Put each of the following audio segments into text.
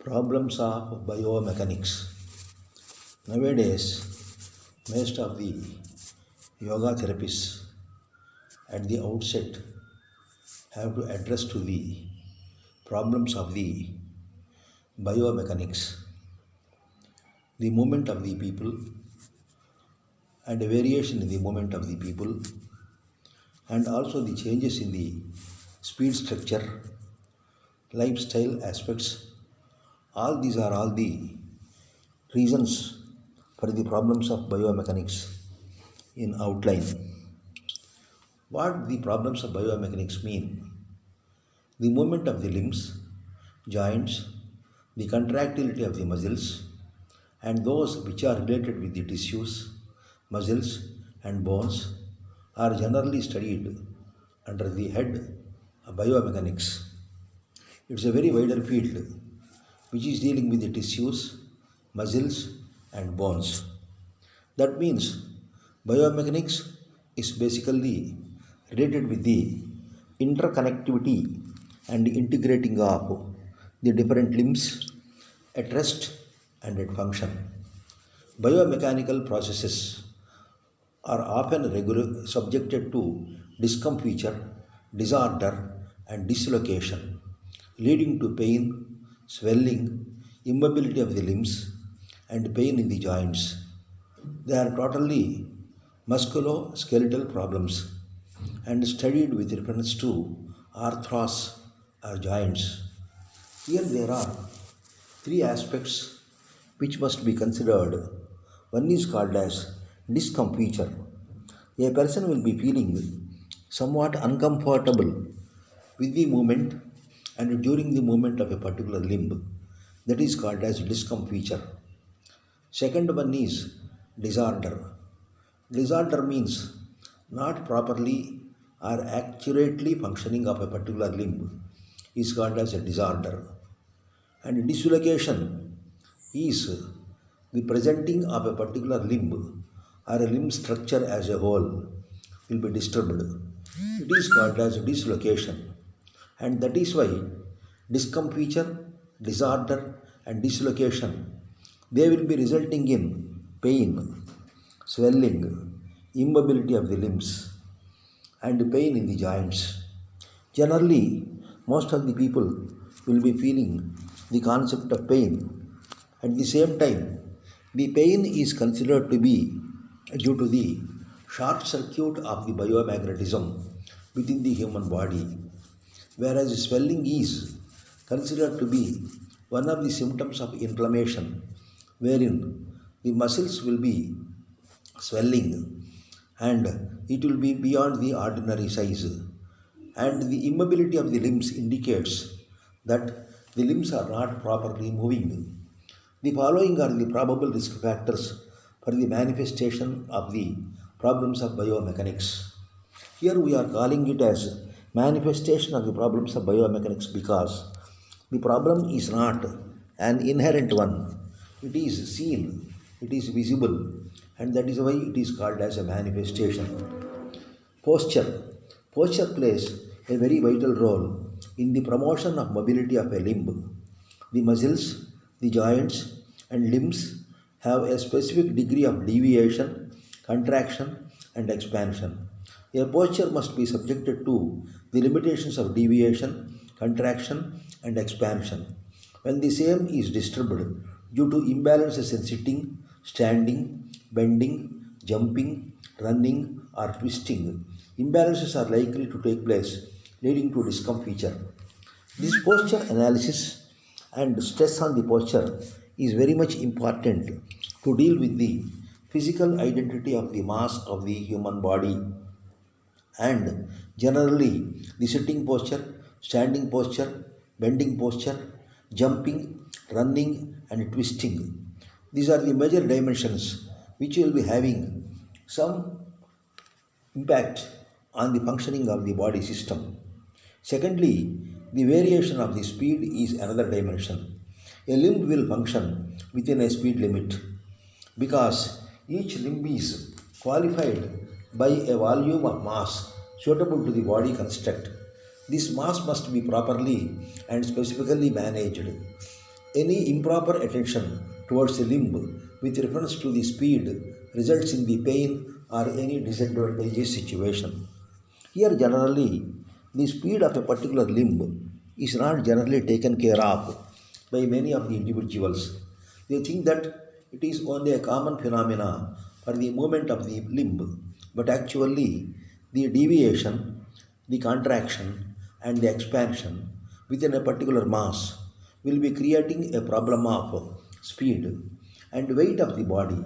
Problems of biomechanics. Nowadays, most of the yoga therapists at the outset have to address to the problems of the biomechanics, the movement of the people and a variation in the movement of the people, and also the changes in the speed structure, lifestyle aspects. All these are all the reasons for the problems of biomechanics in outline. What the problems of biomechanics mean? The movement of the limbs, joints, the contractility of the muscles, and those which are related with the tissues, muscles, and bones are generally studied under the head of biomechanics. It's a very wider field which is dealing with the tissues, muscles, and bones. That means biomechanics is basically related with the interconnectivity and integrating of the different limbs at rest and at function. Biomechanical processes are often subjected to discomfiture, disorder, and dislocation, leading to pain, swelling, immobility of the limbs, and pain in the joints. They are totally musculoskeletal problems and studied with reference to arthros or joints. Here there are three aspects which must be considered. One is called as discomfiture. A person will be feeling somewhat uncomfortable with the movement and during the movement of a particular limb. That is called as discomfiture. Second one is disorder. Disorder means not properly or accurately functioning of a particular limb is called as a disorder. And dislocation is the presenting of a particular limb or a limb structure as a whole will be disturbed. It is called as dislocation. And that is why discomfiture, disorder, and dislocation, they will be resulting in pain, swelling, immobility of the limbs, and pain in the joints. Generally, most of the people will be feeling the concept of pain. At the same time, the pain is considered to be due to the short circuit of the biomagnetism within the human body, whereas swelling is considered to be one of the symptoms of inflammation, wherein the muscles will be swelling and it will be beyond the ordinary size, and the immobility of the limbs indicates that the limbs are not properly moving. The following are the probable risk factors for the manifestation of the problems of biomechanics. Here we are calling it as manifestation of the problems of biomechanics because the problem is not an inherent one. It is seen, it is visible, and that is why it is called as a manifestation. Posture. Posture plays a very vital role in the promotion of mobility of a limb. The muscles, the joints, and limbs have a specific degree of deviation, contraction, and expansion. A posture must be subjected to the limitations of deviation, contraction, and expansion. When the same is disturbed due to imbalances in sitting, standing, bending, jumping, running, or twisting, imbalances are likely to take place, leading to discomfiture. This posture analysis and stress on the posture is very much important to deal with the physical identity of the mass of the human body, and generally the sitting posture, standing posture, bending posture, jumping, running, and twisting. These are the major dimensions which will be having some impact on the functioning of the body system. Secondly, the variation of the speed is another dimension. A limb will function within a speed limit because each limb is qualified by a volume of mass suitable to the body construct. This mass must be properly and specifically managed. Any improper attention towards the limb with reference to the speed results in the pain or any disadvantageous situation. Here, generally, the speed of a particular limb is not generally taken care of by many of the individuals. They think that it is only a common phenomena for the movement of the limb, but actually, the deviation, the contraction, and the expansion within a particular mass will be creating a problem of speed and weight of the body.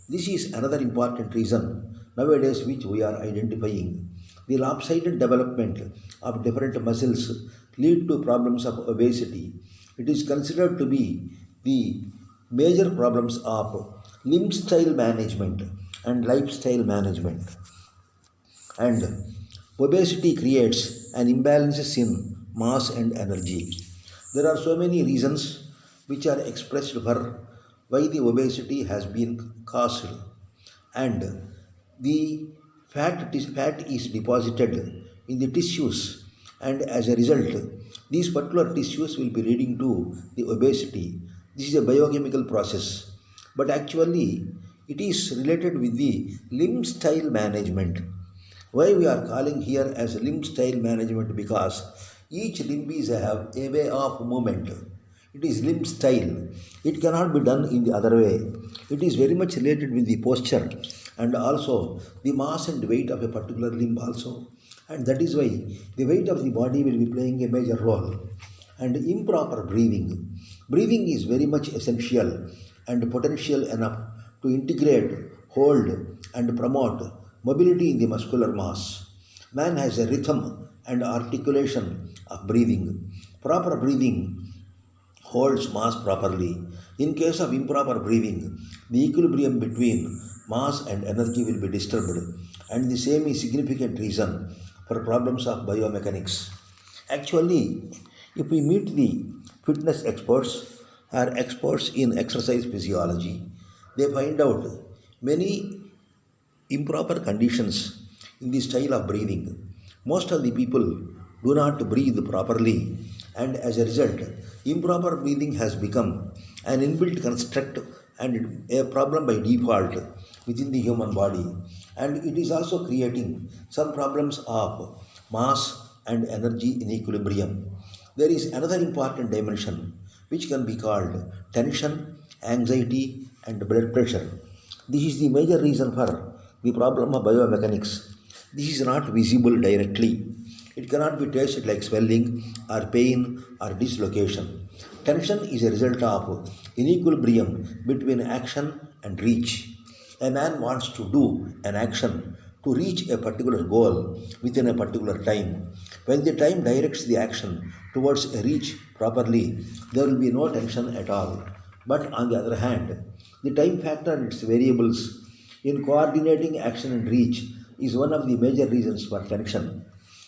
This is another important reason nowadays which we are identifying. The lopsided development of different muscles lead to problems of obesity. It is considered to be the major problems of limb style management and lifestyle management. And obesity creates an imbalance in mass and energy. There are so many reasons which are expressed for why the obesity has been caused, and the fat is deposited in the tissues, and as a result these particular tissues will be leading to the obesity. This is a biochemical process, but actually it is related with the limb style management. Why we are calling here as limb style management? Because each limb is have a way of movement. It is limb style. It cannot be done in the other way. It is very much related with the posture and also the mass and weight of a particular limb also. And that is why the weight of the body will be playing a major role. And improper breathing. Breathing is very much essential and potential enough to integrate, hold, and promote mobility in the muscular mass. Man has a rhythm and articulation of breathing. Proper breathing holds mass properly. In case of improper breathing, the equilibrium between mass and energy will be disturbed, and the same is significant reason for problems of biomechanics. Actually, if we meet the fitness experts or experts in exercise physiology, they find out many improper conditions in the style of breathing. Most of the people do not breathe properly, and as a result, improper breathing has become an inbuilt construct and a problem by default within the human body, and it is also creating some problems of mass and energy in equilibrium. There is another important dimension which can be called tension, anxiety, and blood pressure. This is the major reason for the problem of biomechanics. This is not visible directly. It cannot be tasted like swelling or pain or dislocation. Tension is a result of inequilibrium between action and reach. A man wants to do an action to reach a particular goal within a particular time. When the time directs the action towards a reach properly, there will be no tension at all. But on the other hand, the time factor and its variables in coordinating action and reach is one of the major reasons for tension.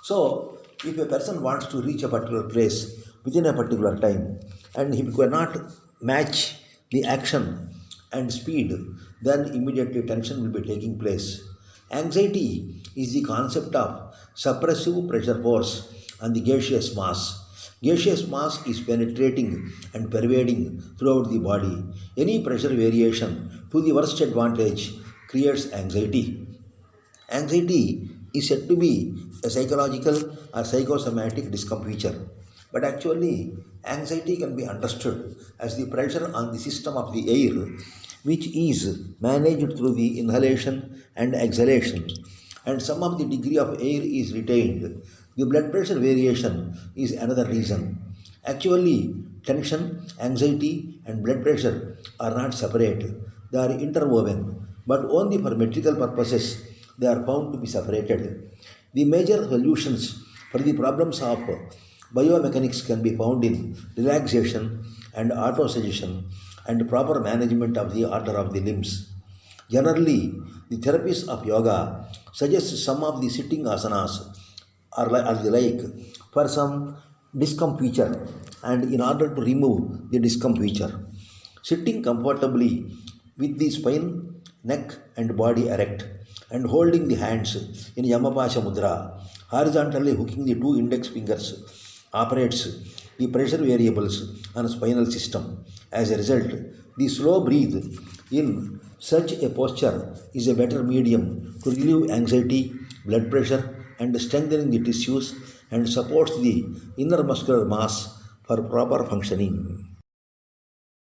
So, if a person wants to reach a particular place within a particular time and he cannot match the action and speed, then immediately tension will be taking place. Anxiety is the concept of suppressive pressure force on the gaseous mass. Gaseous mass is penetrating and pervading throughout the body. Any pressure variation to the worst advantage creates anxiety. Anxiety is said to be a psychological or psychosomatic discomfiture. But actually, anxiety can be understood as the pressure on the system of the air, which is managed through the inhalation and exhalation, and some of the degree of air is retained. The blood pressure variation is another reason. Actually, tension, anxiety, and blood pressure are not separate, they are interwoven, but only for metrical purposes they are found to be separated. The major solutions for the problems of biomechanics can be found in relaxation and autosuggestion and proper management of the order of the limbs. Generally, the therapists of yoga suggest some of the sitting asanas are the like for some discomfiture and in order to remove the discomfiture. Sitting comfortably with the spine, neck and body erect and holding the hands in Yamapasha Mudra, horizontally hooking the two index fingers operates the pressure variables on spinal system. As a result, the slow breathe in such a posture is a better medium to relieve anxiety, blood pressure, and strengthening the tissues and supports the inner muscular mass for proper functioning.